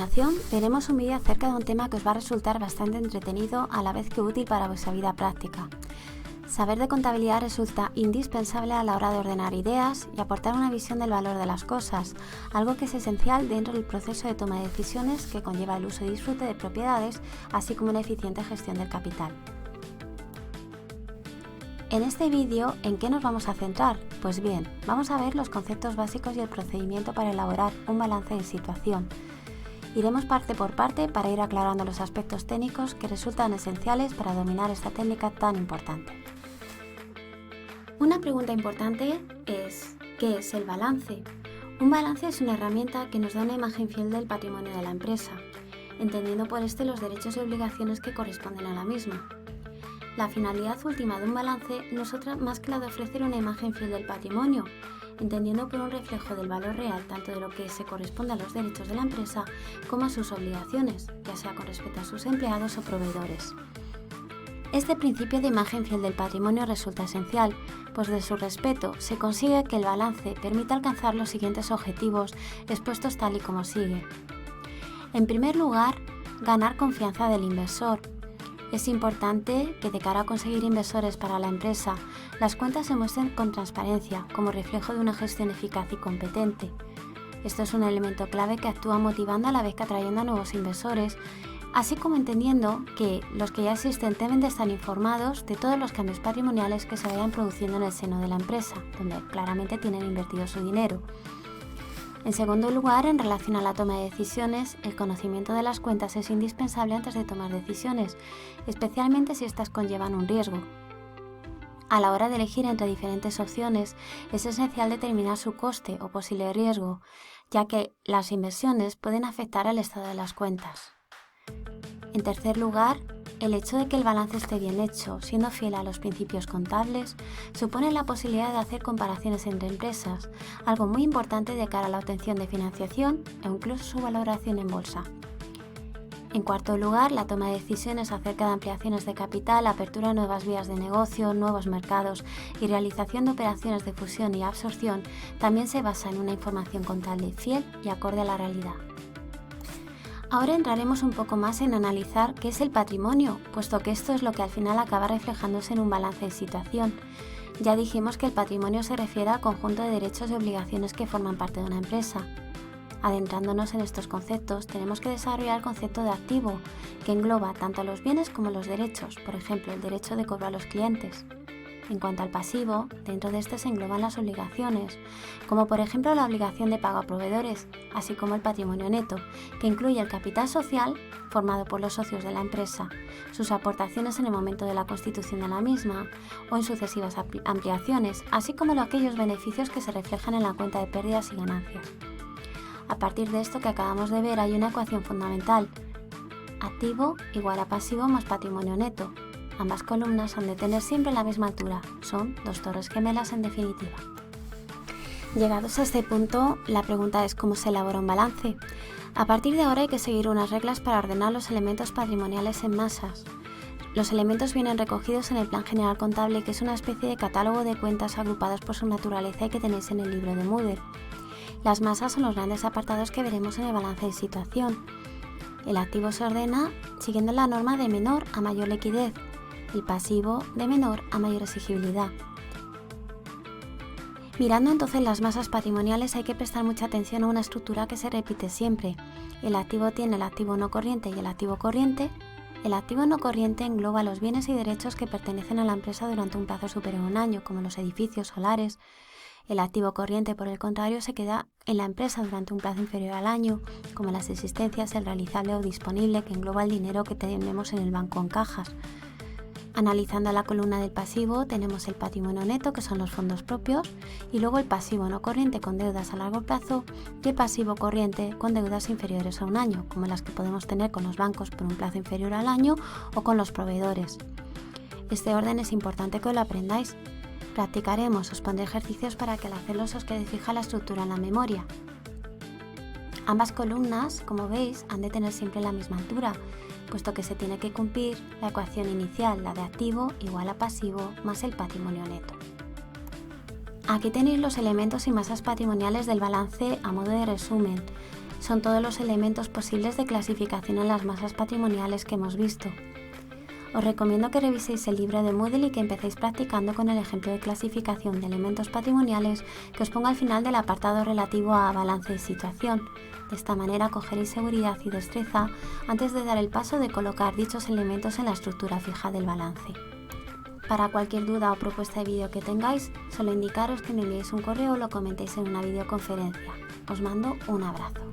continuación veremos un vídeo acerca de un tema que os va a resultar bastante entretenido a la vez que útil para vuestra vida práctica. Saber de contabilidad resulta indispensable a la hora de ordenar ideas y aportar una visión del valor de las cosas, algo que es esencial dentro del proceso de toma de decisiones que conlleva el uso y disfrute de propiedades, así como una eficiente gestión del capital. En este vídeo, ¿en qué nos vamos a centrar? Pues bien, vamos a ver los conceptos básicos y el procedimiento para elaborar un balance de situación. Iremos parte por parte para ir aclarando los aspectos técnicos que resultan esenciales para dominar esta técnica tan importante. Una pregunta importante es, ¿qué es el balance? Un balance es una herramienta que nos da una imagen fiel del patrimonio de la empresa, entendiendo por este los derechos y obligaciones que corresponden a la misma. La finalidad última de un balance no es otra más que la de ofrecer una imagen fiel del patrimonio, entendiendo por un reflejo del valor real tanto de lo que se corresponde a los derechos de la empresa como a sus obligaciones, ya sea con respecto a sus empleados o proveedores. Este principio de imagen fiel del patrimonio resulta esencial, pues de su respeto se consigue que el balance permita alcanzar los siguientes objetivos expuestos tal y como sigue. En primer lugar, ganar confianza del inversor. Es importante que de cara a conseguir inversores para la empresa, las cuentas se muestren con transparencia, como reflejo de una gestión eficaz y competente. Esto es un elemento clave que actúa motivando a la vez que atrayendo a nuevos inversores, así como entendiendo que los que ya existen deben de estar informados de todos los cambios patrimoniales que se vayan produciendo en el seno de la empresa, donde claramente tienen invertido su dinero. En segundo lugar, en relación a la toma de decisiones, el conocimiento de las cuentas es indispensable antes de tomar decisiones, especialmente si éstas conllevan un riesgo. A la hora de elegir entre diferentes opciones, es esencial determinar su coste o posible riesgo, ya que las inversiones pueden afectar al estado de las cuentas. En tercer lugar, el hecho de que el balance esté bien hecho, siendo fiel a los principios contables, supone la posibilidad de hacer comparaciones entre empresas, algo muy importante de cara a la obtención de financiación e incluso su valoración en bolsa. En cuarto lugar, la toma de decisiones acerca de ampliaciones de capital, apertura de nuevas vías de negocio, nuevos mercados y realización de operaciones de fusión y absorción también se basa en una información contable fiel y acorde a la realidad. Ahora entraremos un poco más en analizar qué es el patrimonio, puesto que esto es lo que al final acaba reflejándose en un balance de situación. Ya dijimos que el patrimonio se refiere al conjunto de derechos y obligaciones que forman parte de una empresa. Adentrándonos en estos conceptos, tenemos que desarrollar el concepto de activo, que engloba tanto los bienes como los derechos, por ejemplo, el derecho de cobro a los clientes. En cuanto al pasivo, dentro de este se engloban las obligaciones, como por ejemplo la obligación de pago a proveedores, así como el patrimonio neto, que incluye el capital social formado por los socios de la empresa, sus aportaciones en el momento de la constitución de la misma o en sucesivas ampliaciones, así como aquellos beneficios que se reflejan en la cuenta de pérdidas y ganancias. A partir de esto que acabamos de ver hay una ecuación fundamental: activo igual a pasivo más patrimonio neto. Ambas columnas han de tener siempre la misma altura, son dos torres gemelas en definitiva. Llegados a este punto, la pregunta es ¿cómo se elabora un balance? A partir de ahora hay que seguir unas reglas para ordenar los elementos patrimoniales en masas. Los elementos vienen recogidos en el Plan General Contable, que es una especie de catálogo de cuentas agrupadas por su naturaleza y que tenéis en el libro de Moodle. Las masas son los grandes apartados que veremos en el balance de situación. El activo se ordena siguiendo la norma de menor a mayor liquidez, el pasivo de menor a mayor exigibilidad. Mirando entonces las masas patrimoniales hay que prestar mucha atención a una estructura que se repite siempre. El activo tiene el activo no corriente y el activo corriente. El activo no corriente engloba los bienes y derechos que pertenecen a la empresa durante un plazo superior a un año, como los edificios solares. El activo corriente, por el contrario, se queda en la empresa durante un plazo inferior al año, como las existencias, el realizable o disponible, que engloba el dinero que tenemos en el banco en cajas. Analizando la columna del pasivo tenemos el patrimonio neto, que son los fondos propios, y luego el pasivo no corriente con deudas a largo plazo y el pasivo corriente con deudas inferiores a un año, como las que podemos tener con los bancos por un plazo inferior al año o con los proveedores. Este orden es importante que lo aprendáis. Practicaremos, os pondré ejercicios para que al hacerlos os quede fija la estructura en la memoria. Ambas columnas, como veis, han de tener siempre la misma altura, puesto que se tiene que cumplir la ecuación inicial, la de activo igual a pasivo más el patrimonio neto. Aquí tenéis los elementos y masas patrimoniales del balance a modo de resumen. son todos los elementos posibles de clasificación en las masas patrimoniales que hemos visto. Os recomiendo que reviséis el libro de Moodle y que empecéis practicando con el ejemplo de clasificación de elementos patrimoniales que os ponga al final del apartado relativo a balance y situación. De esta manera cogeréis seguridad y destreza antes de dar el paso de colocar dichos elementos en la estructura fija del balance. Para cualquier duda o propuesta de vídeo que tengáis, solo indicaros que me enviéis un correo o lo comentéis en una videoconferencia. Os mando un abrazo.